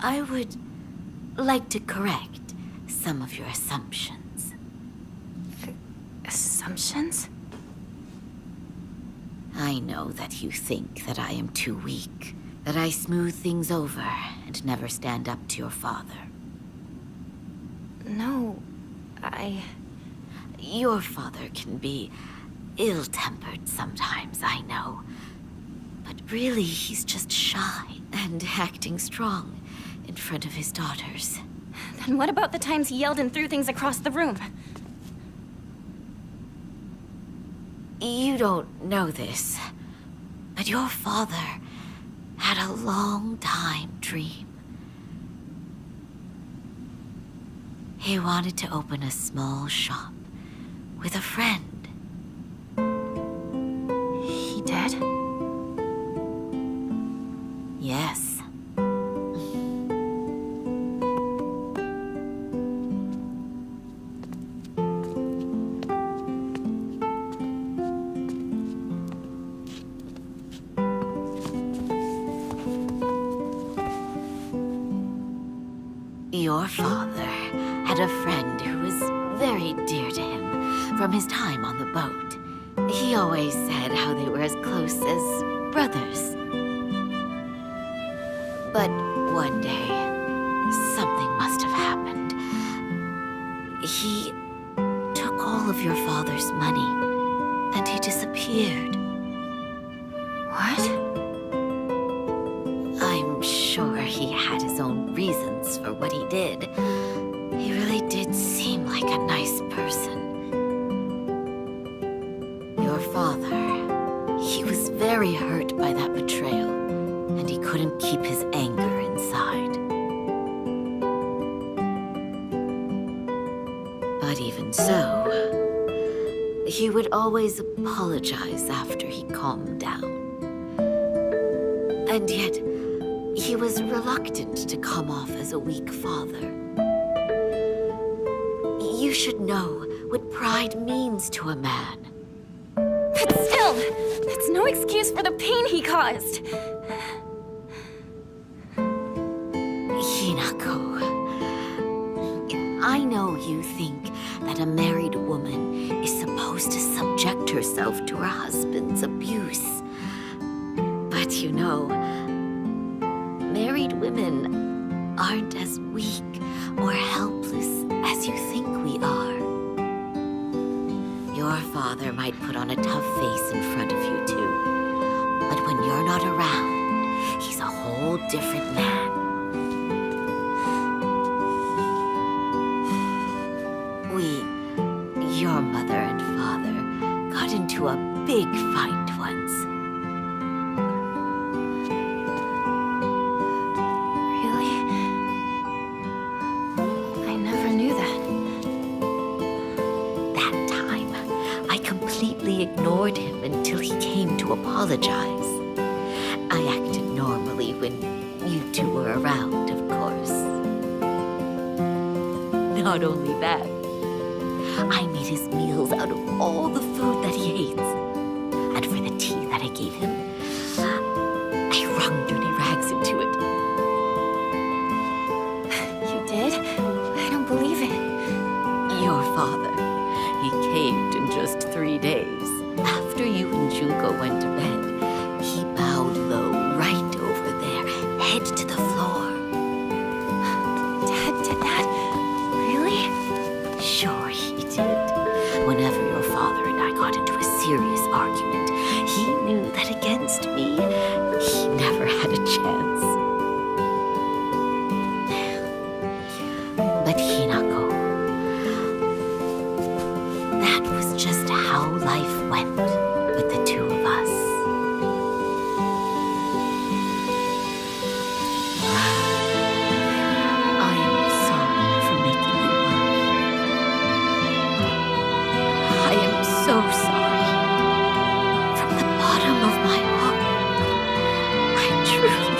I would like to correct some of your assumptions. Assumptions? I know that you think that I am too weak, that I smooth things over and never stand up to your father. No, Your father can be ill-tempered sometimes, I know. But really, he's just shy and acting strong in front of his daughters. Then what about the times he yelled and threw things across the room? You don't know this, but your father had a long-time dream. He wanted to open a small shop with a friend. He did? Yes. Your father had a friend who was very dear to him from his time on the boat. He always said how they were as close as brothers. But one day, something must have happened. He took all of your father's money, and he disappeared. What? I'm sure he had his own reasons for what he did. He really did seem like a nice person. Your father, he was very hurt by that betrayal, and he couldn't keep his anger inside. But even so, he would always apologize after he calmed down. And yet, he was reluctant to come off as a weak father. You should know what pride means to a man. But still, that's no excuse for the pain he caused. Hinako, I know you think that a married woman is supposed to subject herself to her husband's abuse. But you know, married women aren't as weak or helpless as you think we are. Your father might put on a tough face in front of you too, but when you're not around, he's a whole different man. Your mother and father got into a big fight once. Really? I never knew that. That time, I completely ignored him until he came to apologize. I acted normally when you two were around, of course. Not only that, I made his meals out of all the food that he hates. And for the tea that I gave him, I wrung dirty rags into it. You did? I don't believe it. Your father, he caved in just 3 days. After you and Junko went to bed, he bowed low right over there, head to the floor. Dad did that? Really? Sure he did. Whenever your father and I got into a serious argument, he knew that against me, he never had a chance. But Hinako, that was just how life went with the two of us. I am sorry for making you worry. I am so sorry. From the bottom of my heart, I truly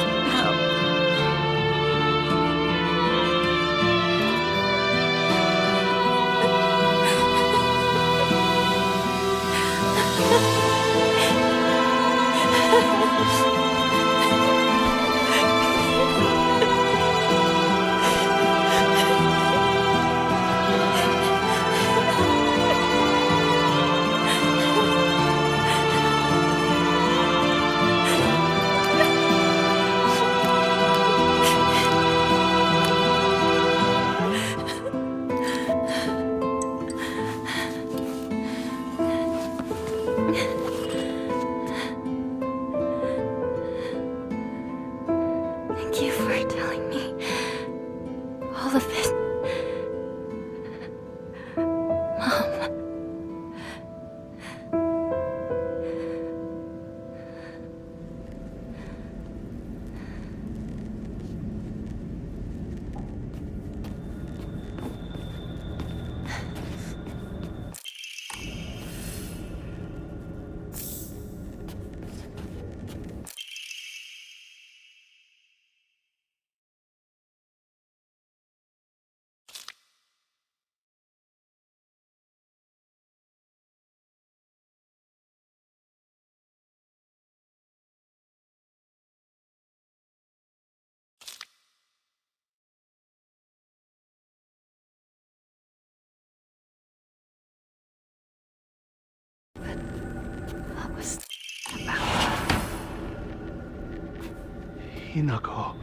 Hinako,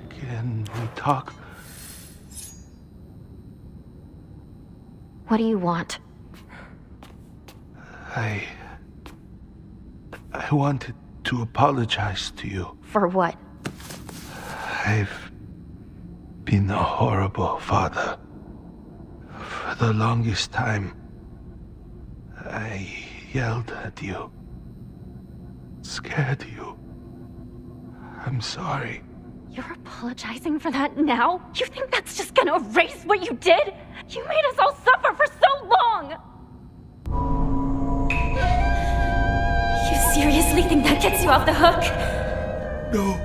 can we talk? What do you want? I wanted to apologize to you. For what? I've been a horrible father. For the longest time, I yelled at you, scared you. I'm sorry. You're apologizing for that now? You think that's just gonna erase what you did? You made us all suffer for so long! You seriously think that gets you off the hook? No,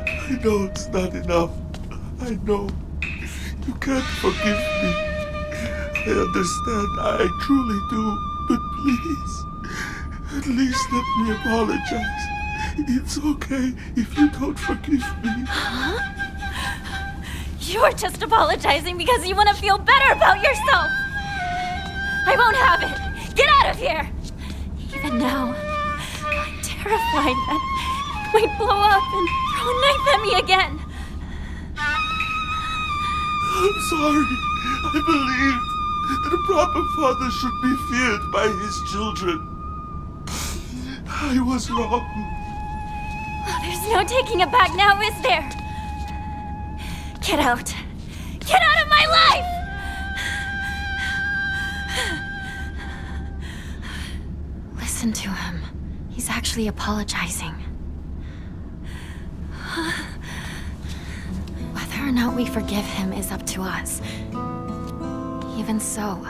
I know it's not enough. I know. You can't forgive me. I understand, I truly do. But please, at least let me apologize. It's okay if you don't forgive me. Huh? You're just apologizing because you want to feel better about yourself! I won't have it! Get out of here! Even now, I'm terrified that you might blow up and throw a knife at me again. I'm sorry. I believed that a proper father should be feared by his children. I was wrong. There's no taking it back now, is there? Get out! Get out of my life! Listen to him. He's actually apologizing. Whether or not we forgive him is up to us. Even so,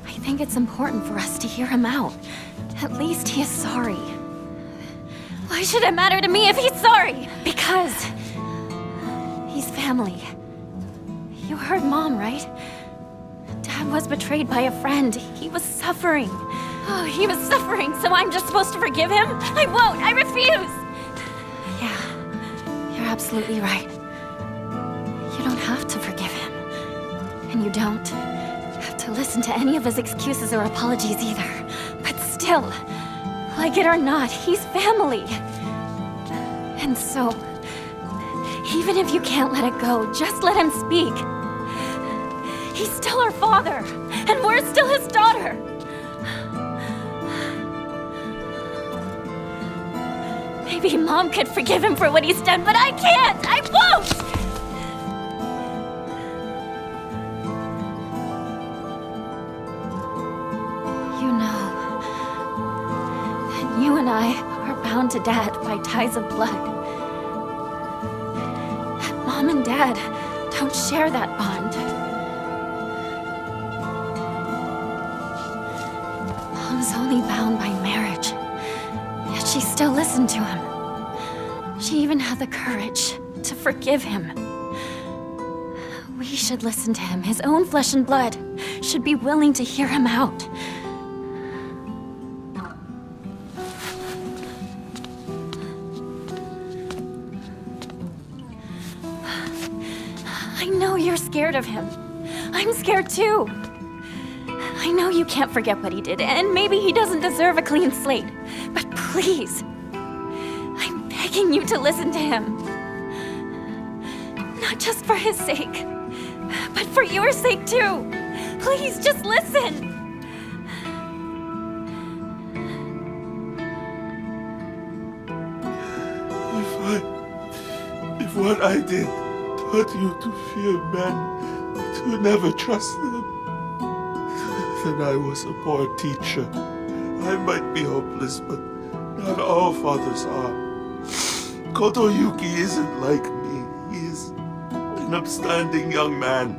I think it's important for us to hear him out. At least he is sorry. Why should it matter to me if he's sorry? Because he's family. You heard Mom, right? Dad was betrayed by a friend. He was suffering. Oh, he was suffering, so I'm just supposed to forgive him? I won't! I refuse! Yeah, you're absolutely right. You don't have to forgive him. And you don't have to listen to any of his excuses or apologies either. But still, like it or not, he's family. And so, even if you can't let it go, just let him speak. He's still our father, and we're still his daughter. Maybe Mom could forgive him for what he's done, but I can't! I won't! You know that you and I are bound to Dad by ties of blood. That Mom and Dad don't share that bond. Mom's only bound by marriage, yet she still listened to him. She even had the courage to forgive him. We should listen to him. His own flesh and blood should be willing to hear him out. I know you're scared of him. I'm scared too. I know you can't forget what he did, and maybe he doesn't deserve a clean slate. But please, I'm begging you to listen to him. Not just for his sake, but for your sake too. Please, just listen. If what I did taught you to fear men, to never trust them, then I was a poor teacher. I might be hopeless, but not all fathers are. Kotoyuki isn't like me. He is an upstanding young man.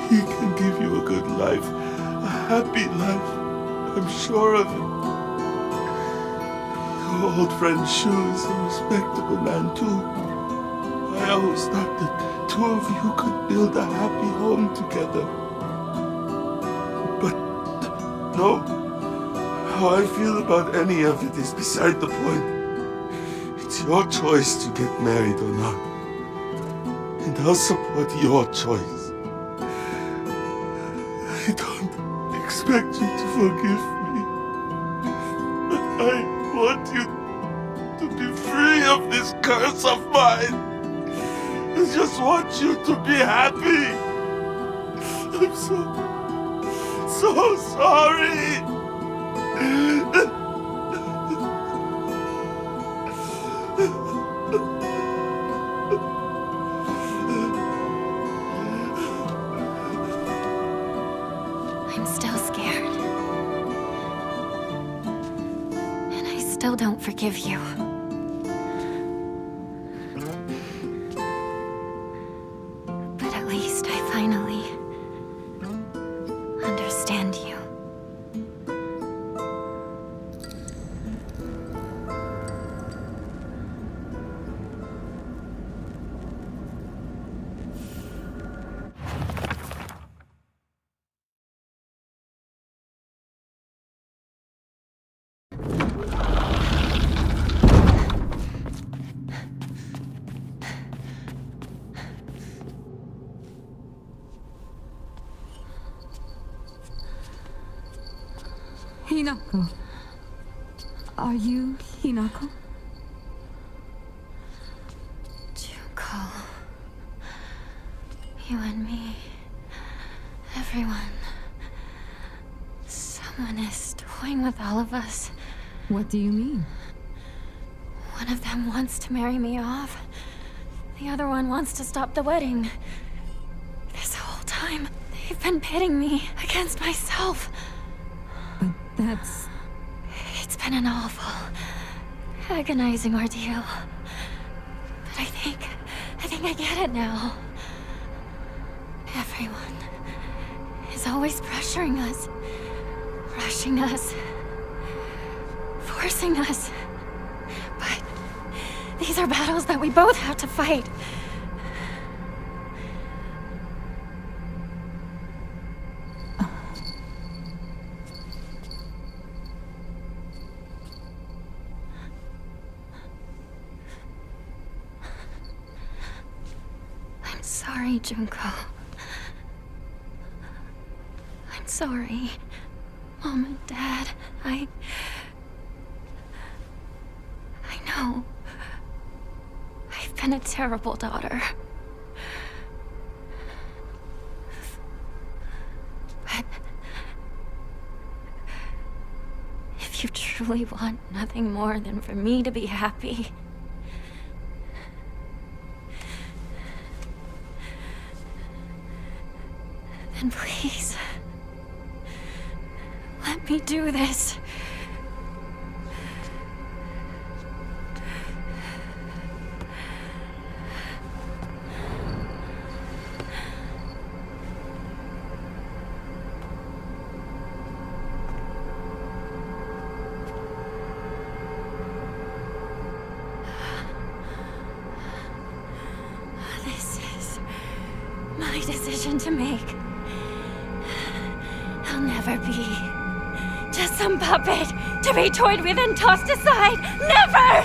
He can give you a good life, a happy life. I'm sure of it. Your old friend Shu is a respectable man too. I always thought that two of you could build a happy home together. But no, how I feel about any of it is beside the point. It's your choice to get married or not. And I'll support your choice. I don't expect you to forgive me. But I want you to be free of of this curse of mine. I just want you to be happy. I'm so sorry. I'm still scared. And I still don't forgive you. But at least I finally understand you. Hinako. Are you Hinako? Junko. You and me. Everyone. Someone is toying with all of us. What do you mean? One of them wants to marry me off. The other one wants to stop the wedding. This whole time, they've been pitting me against myself. But that's... It's been an awful, agonizing ordeal. But I think I get it now. Everyone is always pressuring us, rushing us, forcing us. But these are battles that we both have to fight. I'm sorry, Junko. I'm sorry, Mom and Dad. I know. I've been a terrible daughter. But if you truly want nothing more than for me to be happy, then please, let me do this. This is my decision to make. I'll never be just some puppet to be toyed with and tossed aside. Never!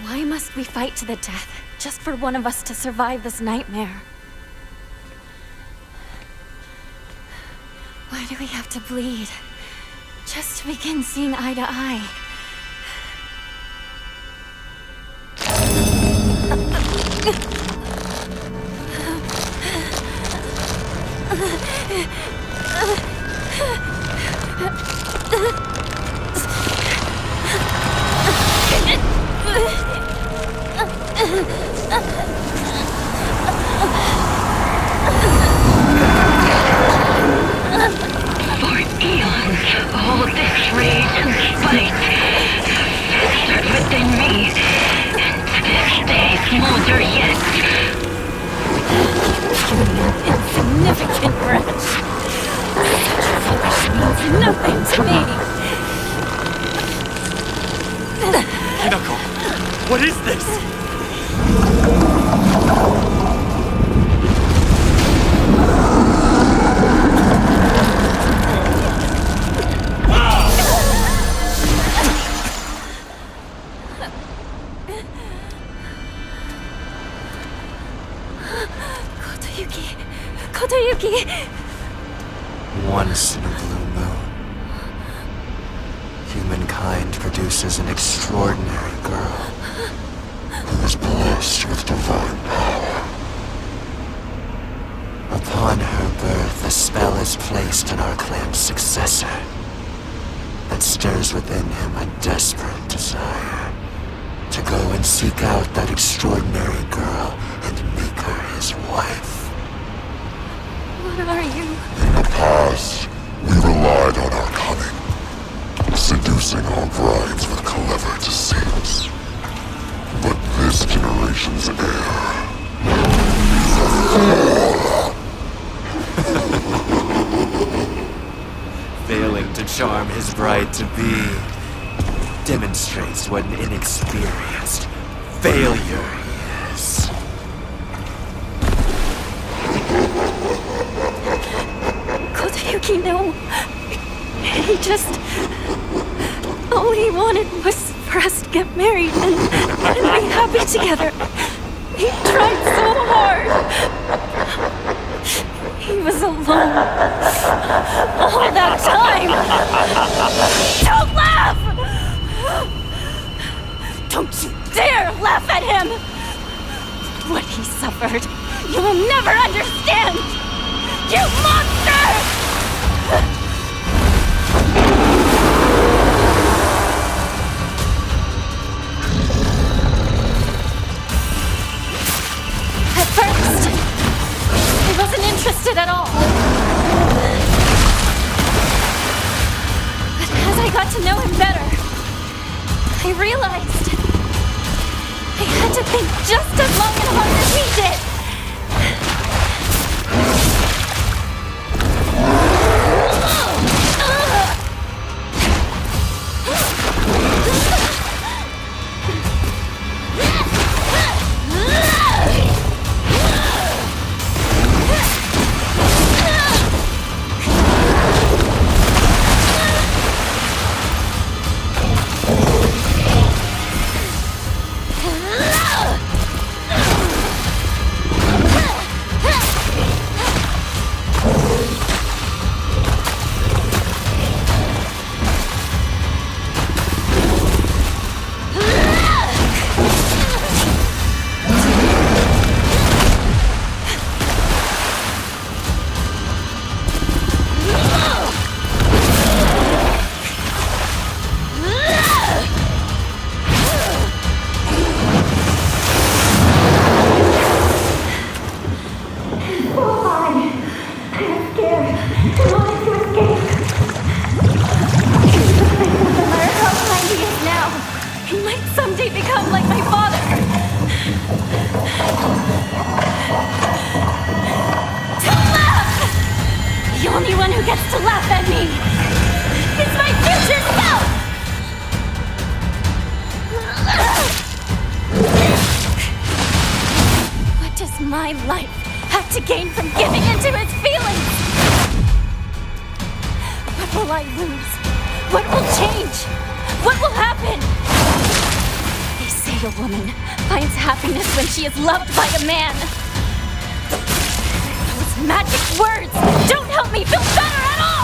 Why must we fight to the death, just for one of us to survive this nightmare? Why do we have to bleed, just to begin seeing eye to eye? For eons, all this rage and spite festered within me, and to this day smolder yet. everything to me. Hinako, what is this? Kotoyuki! Once in a blue moon, humankind produces an extraordinary girl who is blessed with divine power. Upon her birth, a spell is placed on our clan's successor that stirs within him a desperate desire to go and seek out that extraordinary girl and make her his wife. What are you? In the past, we relied on our cunning, seducing our brides with clever deceits. But this generation's heir is a fool. Failing to charm his bride-to-be demonstrates what an inexperienced failure he is. Kotoyuki, no. He just... all he wanted was for us to get married and be happy together. He tried so hard. He was alone all that time. Don't laugh! Don't you dare laugh at him! What he suffered, you will never understand! You monster! At first, I wasn't interested at all. But as I got to know him better, I realized I had to think just as long and hard as he did. My life have to gain from giving into his feelings? What will I lose? What will change? What will happen? They say a woman finds happiness when she is loved by a man. Those magic words don't help me feel better at all!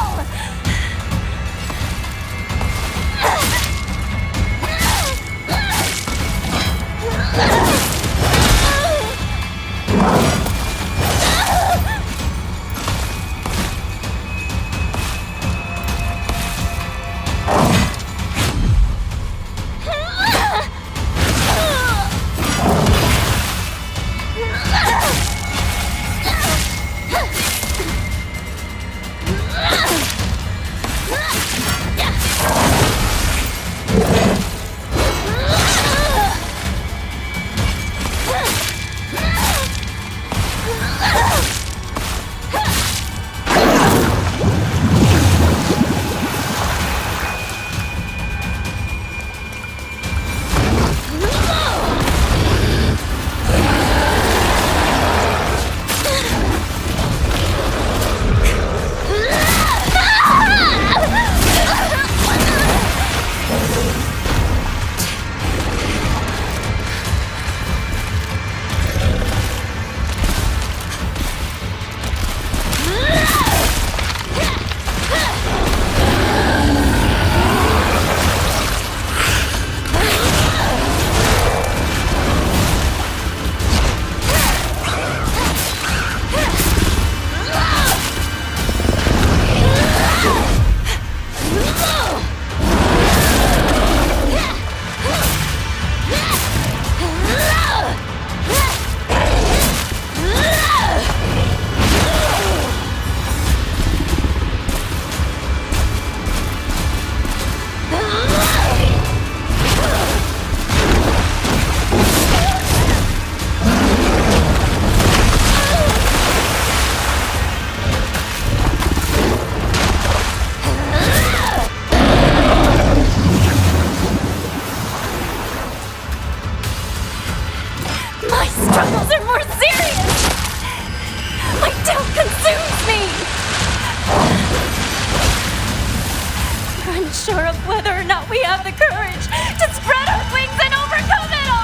sure of whether or not we have the courage to spread our wings and overcome it all!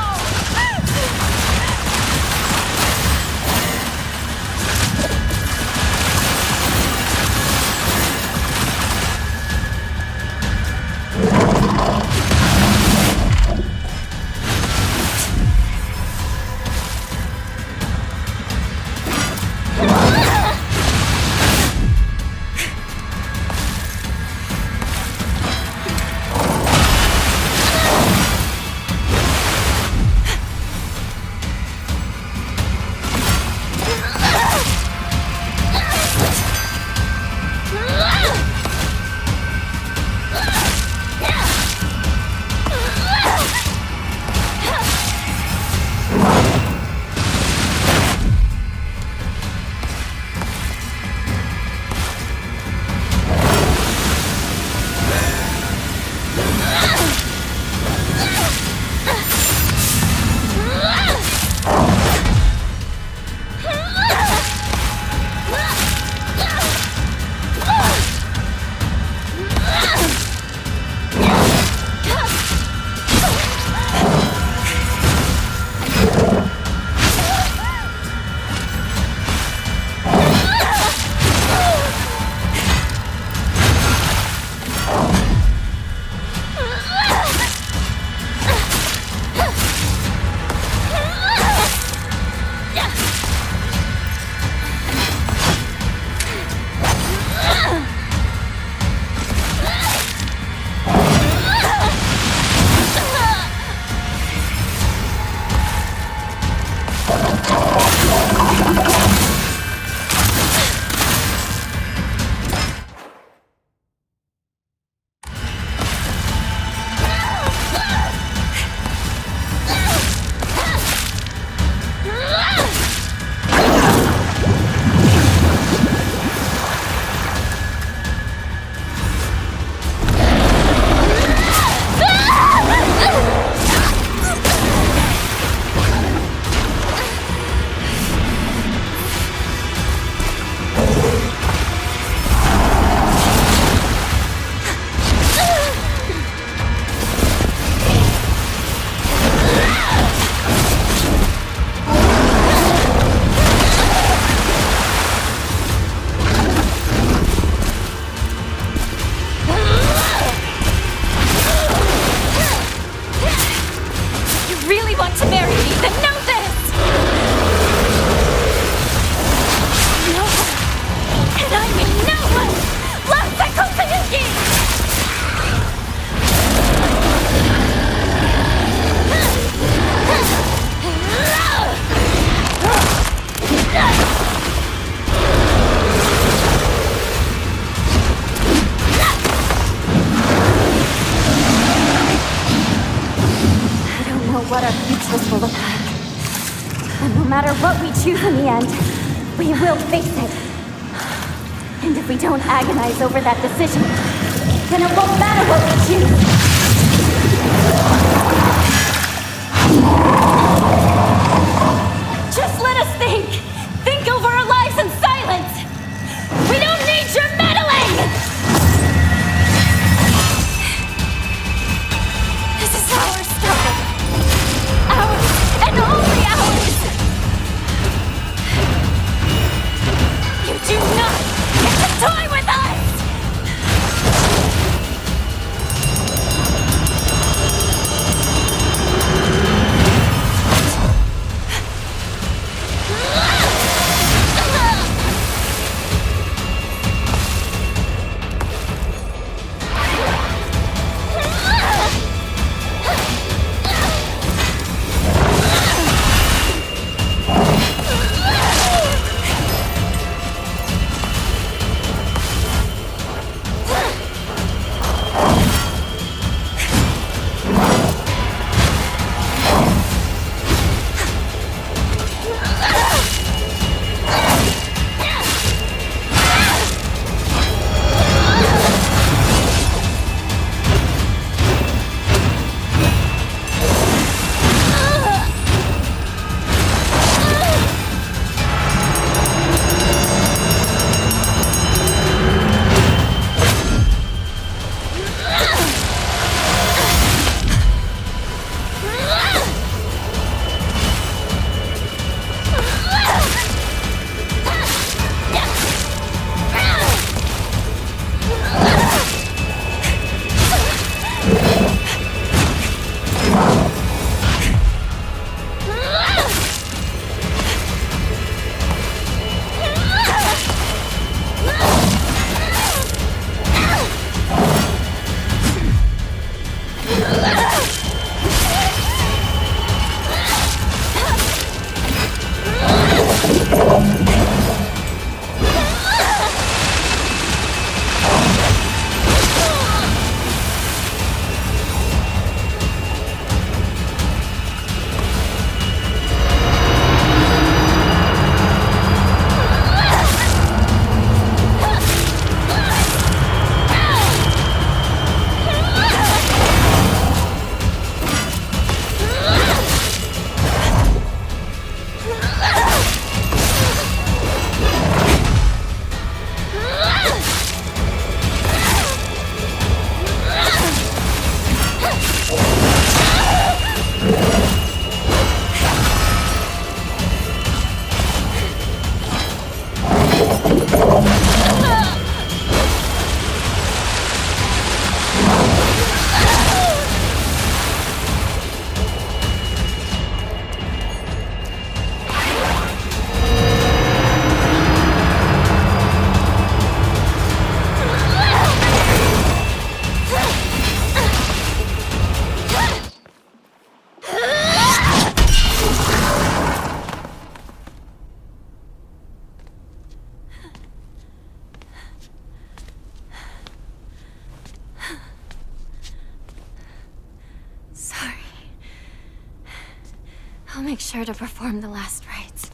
To marry me, then know this! No one, and I mean no one, loves a Kokuyuki! What our futures will look like. And no matter what we choose in the end, we will face it. And if we don't agonize over that decision, then it won't matter what we choose. Just let us think! Think over our lives in silence! We don't need your meddling! This is our struggle. Ours, and only ours! You do not get to toy with us! make sure to perform the last rites.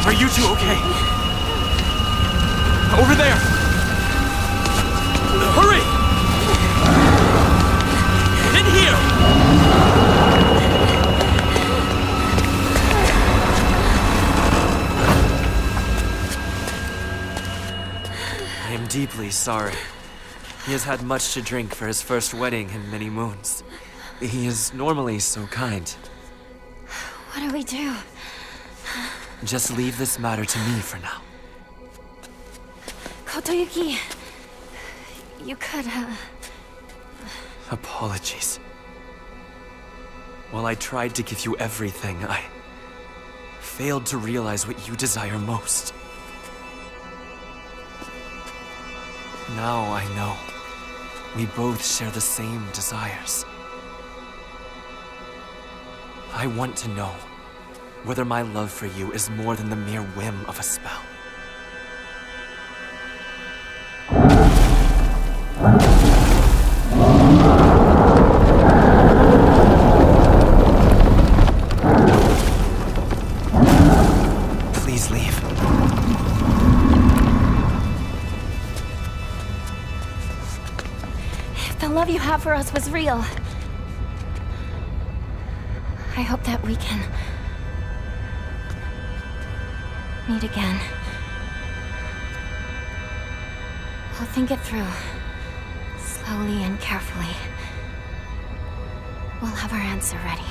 Are you two okay? Over there! Hurry! In here! I am deeply sorry. He has had much to drink for his first wedding in many moons. He is normally so kind. What do we do? Just leave this matter to me for now. Kotoyuki, you could, Apologies. While I tried to give you everything, I failed to realize what you desire most. Now I know. We both share the same desires. I want to know whether my love for you is more than the mere whim of a spell. Please leave. if the love you have for us was real, I hope that we can meet again. We'll think it through, slowly and carefully. We'll have our answer ready.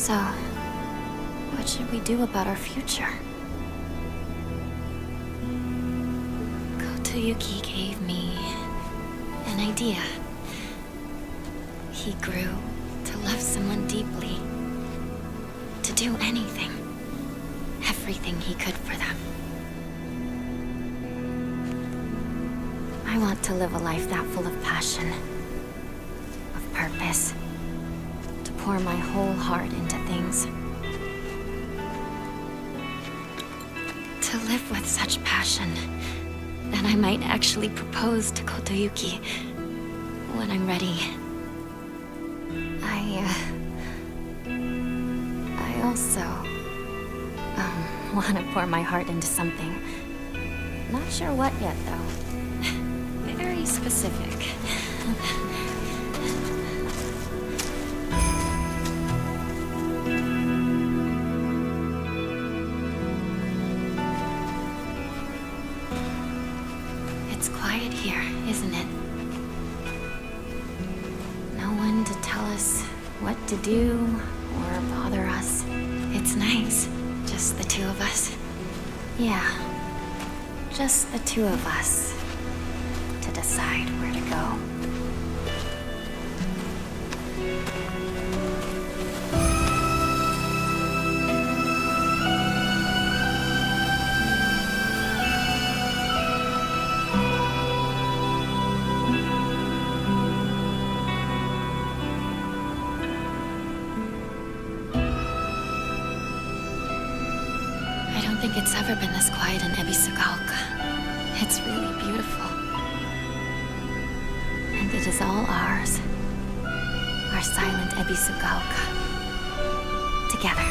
So, what should we do about our future? Kotoyuki gave me an idea. He grew to love someone deeply, to do anything, everything he could for them. I want to live a life that full of passion, of purpose, to pour my whole heart into things. To live with such passion that I might actually propose to Kotoyuki when I'm ready. I also want to pour my heart into something. Not sure what yet, though. Very specific. It's quiet here, isn't it? No one to tell us what to do or bother us. It's nice. Just the two of us. Yeah. Just the two of us. To decide where to go. I don't think it's ever been this quiet in Ebisugaoka. It's really beautiful. And it is all ours. Our silent Ebisugaoka. Together.